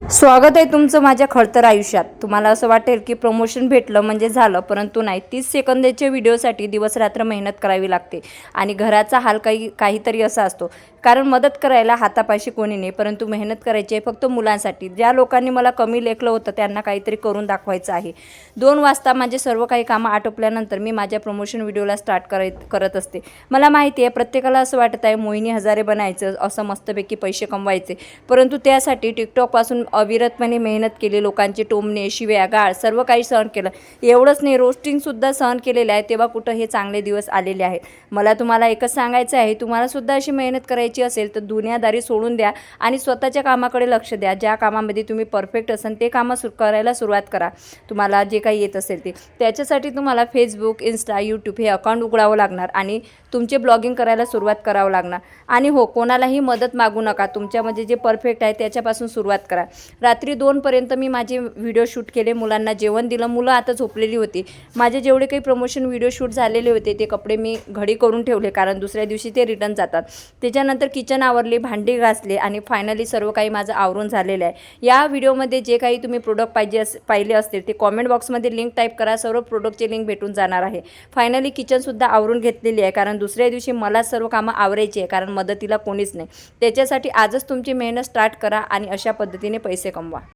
स्वागत आहे तुमचं माझ्या खडतर आयुष्यात। तुम्हाला असं वाटेल की प्रमोशन भेटलं म्हणजे झालं, परंतु नाही। 30 सेकंदाच्या व्हिडिओसाठी दिवसरात्र मेहनत करावी लागते आणि घराचा हाल काहीतरी असा असतो। कारण मदत करायला हातापाशी कोणी नाही, परंतु मेहनत करायची आहे फक्त मुलांसाठी। ज्या लोकांनी मला कमी लेखलं होतं त्यांना काहीतरी करून दाखवायचं आहे। 2 वाजता माझे सर्व काही कामं आटोपल्यानंतर मी माझ्या प्रमोशन व्हिडिओला स्टार्ट करत असते। मला माहिती आहे प्रत्येकाला असं वाटत आहे मोहिनी हजारे बनायचं, असं मस्तपैकी पैसे कमवायचे, परंतु त्यासाठी टिकटॉकपासून अविरतपणे मेहनत केली। लोकांचे टोमणे, शिव्या, गाळ सर्व काही सहन केलं। एवढंच नाही, रोस्टिंगसुद्धा सहन केलेलं आहे। तेव्हा कुठं हे चांगले दिवस आलेले आहेत। मला तुम्हाला एकच सांगायचं आहे, तुम्हाला सुद्धा अशी मेहनत करायची असेल तर दुनियादारी सोडून द्या आणि स्वतःच्या कामाकडे लक्ष द्या। ज्या कामामध्ये तुम्ही परफेक्ट असाल ते कामं करायला सुरुवात करा, तुम्हाला जे काही येत असेल ते। त्याच्यासाठी तुम्हाला फेसबुक, इंस्टा, यूट्यूब हे अकाउंट उघडावं लागणार आणि तुमचे ब्लॉगिंग करायला सुरुवात करावं लागणार। आणि हो, कोणालाही मदत मागू नका, तुमच्यामध्ये जे परफेक्ट आहे त्याच्यापासून सुरुवात करा। रात्री 2 पर्यंत मी माझे व्हिडिओ शूट केले, मुलांना जेवण दिलं। मुलं आता झोपलेली होती। माझे जेवढे काही प्रमोशन व्हिडिओ शूट झालेले होते ते कपडे मी घडी करून ठेवले, कारण दुसऱ्या दिवशी ते रिटर्न जातात। त्याच्यानंतर किचन आवरले, भांडी घासले आणि फायनली सर्व काही माझं आवरून झालेलं आहे। या व्हिडिओमध्ये जे काही तुम्ही प्रोडक्ट पाहिले असतील ते कॉमेंट बॉक्समध्ये लिंक टाईप करा, सर्व प्रोडक्टची लिंक भेटून जाणार आहे। फायनली किचनसुद्धा आवरून घेतलेली आहे, कारण दुसऱ्या दिवशी मला सर्व कामं आवरायची आहे, कारण मदतीला कोणीच नाही। त्याच्यासाठी आजच तुमची मेहनत स्टार्ट करा आणि अशा पद्धतीने पैसे कमवा।